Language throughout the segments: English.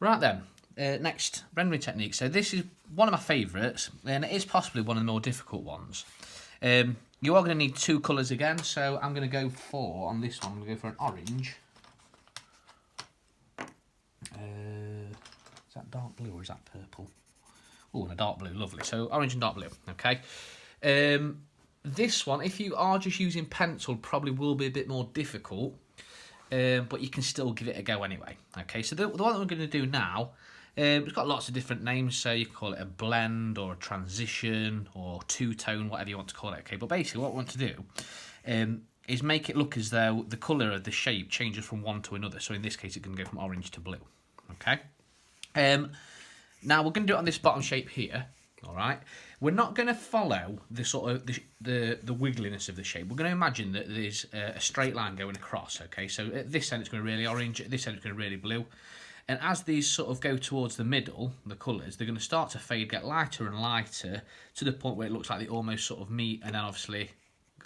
Right then, next rendering technique. So this is one of my favourites, and it is possibly one of the more difficult ones. You are going to need two colours again, so I'm going to go for, on this one, I'm going to go for an orange. Is that dark blue or is that purple? Oh, and a dark blue, lovely. So orange and dark blue, okay. This one, if you are just using pencil, probably will be a bit more difficult, but you can still give it a go anyway. Okay, so the one that we're going to do now, it's got lots of different names, so you can call it a blend or a transition or two-tone, whatever you want to call it. Okay, but basically what we want to do is make it look as though the colour of the shape changes from one to another. So in this case, it can go from orange to blue. Okay. Now we're going to do it on this bottom shape here. All right. We're not going to follow the sort of the wiggliness of the shape. We're going to imagine that there's a straight line going across. Okay. So at this end it's going to be really orange. At this end it's going to be really blue. And as these sort of go towards the middle, the colours, they're going to start to fade, get lighter and lighter to the point where it looks like they almost sort of meet. And then obviously,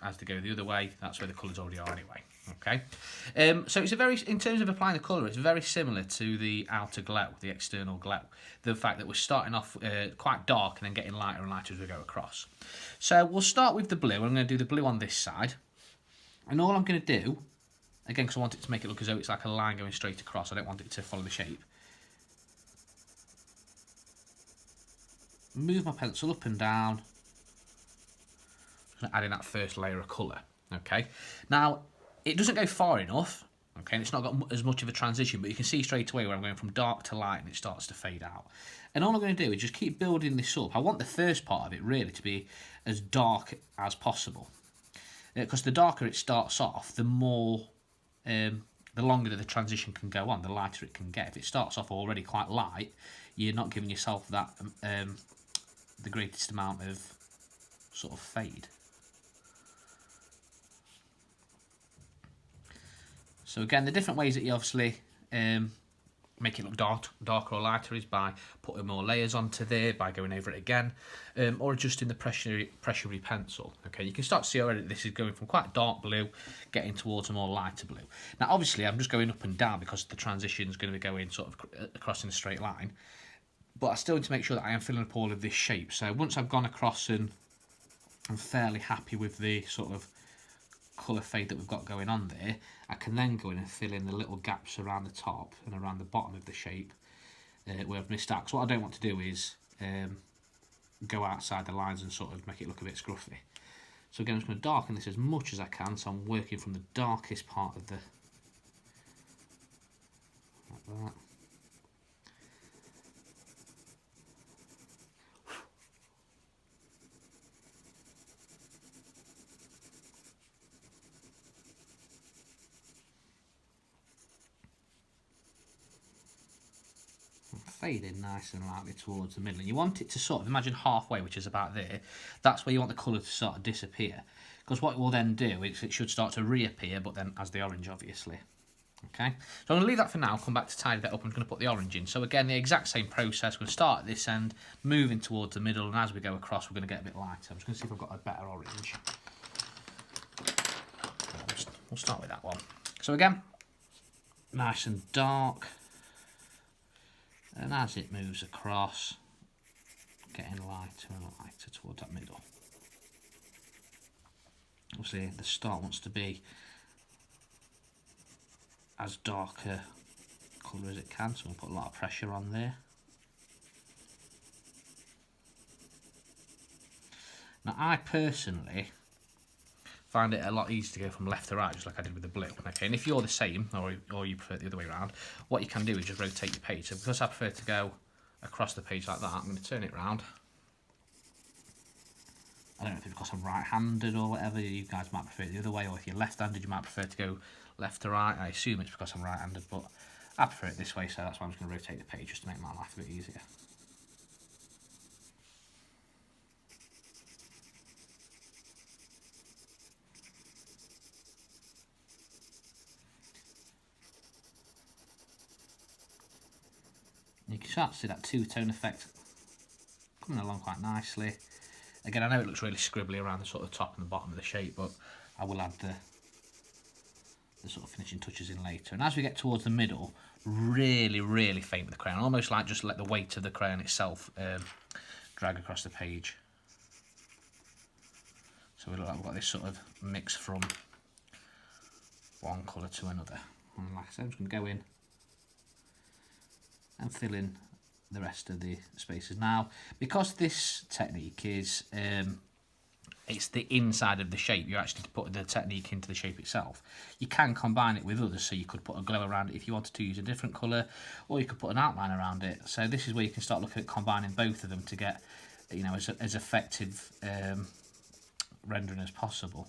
as they go the other way, that's where the colours already are anyway. Okay, so it's in terms of applying the colour, it's very similar to the outer glow, the external glow. The fact that we're starting off quite dark and then getting lighter and lighter as we go across. So we'll start with the blue. I'm going to do the blue on this side. And all I'm going to do, again, because I want it to make it look as though it's like a line going straight across. I don't want it to follow the shape. Move my pencil up and down. I'm adding that first layer of colour. Okay, now it doesn't go far enough. Okay, and it's not got as much of a transition, but you can see straight away where I'm going from dark to light and it starts to fade out. And all I'm going to do is just keep building this up. I want the first part of it really to be as dark as possible. Because the darker it starts off, the more, the longer the transition can go on, the lighter it can get. If it starts off already quite light, you're not giving yourself that the greatest amount of sort of fade. So again, the different ways that you obviously make it look darker or lighter is by putting more layers onto there, by going over it again, or adjusting the pressure pencil. Okay, you can start to see already that this is going from quite dark blue, getting towards a more lighter blue. Now, obviously, I'm just going up and down because the transition is going to be going sort of across in a straight line. But I still need to make sure that I am filling up all of this shape. So once I've gone across and I'm fairly happy with the sort of colour fade that we've got going on there, I can then go in and fill in the little gaps around the top and around the bottom of the shape where I've missed out. So what I don't want to do is go outside the lines and sort of make it look a bit scruffy. So again, I'm just going to darken this as much as I can, so I'm working from the darkest part of the, like that. Fade in nice and lightly towards the middle, and you want it to sort of imagine halfway, which is about there. That's where you want the colour to sort of disappear, because what it will then do is it should start to reappear, but then as the orange, obviously. Okay, so I'm going to leave that for now. Come back to tidy that up. I'm going to put the orange in. So again, the exact same process. We're going to start at this end, moving towards the middle, and as we go across, we're going to get a bit lighter. I'm just going to see if I've got a better orange. We'll start with that one. So again, nice and dark. And as it moves across, getting lighter and lighter towards that middle. Obviously, the start wants to be as dark a colour as it can, so we'll put a lot of pressure on there. Now, I personally find it a lot easier to go from left to right, just like I did with the blue. Okay, and if you're the same, or you prefer it the other way around, what you can do is just rotate your page. So because I prefer to go across the page like that, I'm going to turn it around. I don't know if it's because I'm right-handed or whatever, you guys might prefer it the other way, or if you're left-handed, you might prefer to go left to right. I assume it's because I'm right-handed, but I prefer it this way, so that's why I'm just going to rotate the page just to make my life a bit easier. You can start to see that two-tone effect coming along quite nicely. Again, I know it looks really scribbly around the sort of top and the bottom of the shape, but I will add the sort of finishing touches in later. And as we get towards the middle, really, really faint with the crayon, almost like just let the weight of the crayon itself drag across the page. So we look like we've got this sort of mix from one colour to another. And like I said, I'm just going to go in and fill in the rest of the spaces. Now, because this technique is it's the inside of the shape, you actually put the technique into the shape itself. You can combine it with others, so you could put a glow around it if you wanted to use a different colour, or you could put an outline around it. So this is where you can start looking at combining both of them to get, you know, as effective rendering as possible.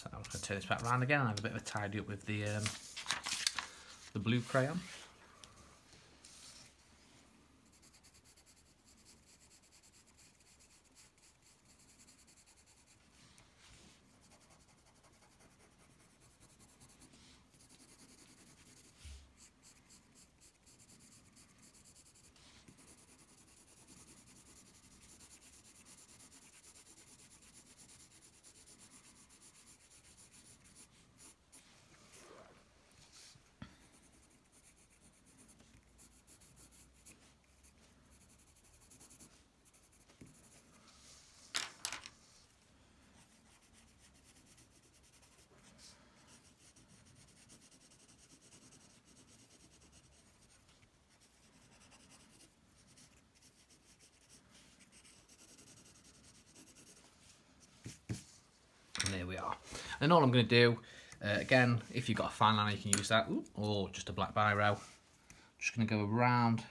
So I'm just going to turn this back around again and have a bit of a tidy up with the blue crayon. And there we are. And all I'm going to do, again, if you've got a fine liner, you can use that, or just a black biro. Just going to go around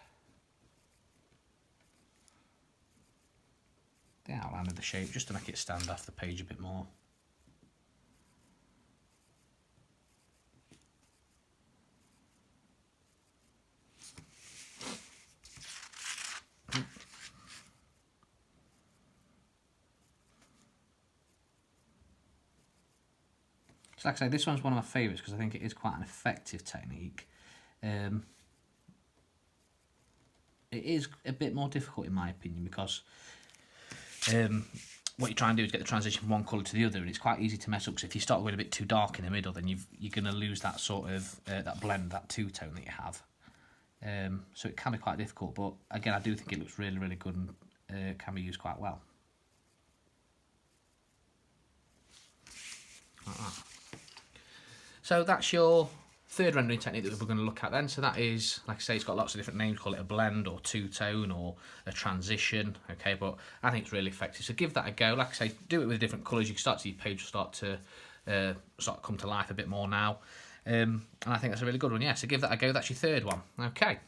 the outline of the shape, just to make it stand off the page a bit more. So like I say, this one's one of my favourites because I think it is quite an effective technique. It is a bit more difficult in my opinion because what you try and do is get the transition from one colour to the other, and it's quite easy to mess up because if you start going a bit too dark in the middle, then you're going to lose that sort of that blend, that two-tone that you have. So it can be quite difficult, but again, I do think it looks really, really good and can be used quite well. Like that. So that's your third rendering technique that we're going to look at then. So that is, like I say, it's got lots of different names. Call it a blend or two-tone or a transition. Okay, but I think it's really effective. So give that a go. Like I say, do it with different colours. You can start to see your page start to come to life a bit more now. And I think that's a really good one. Yeah, so give that a go. That's your third one. Okay.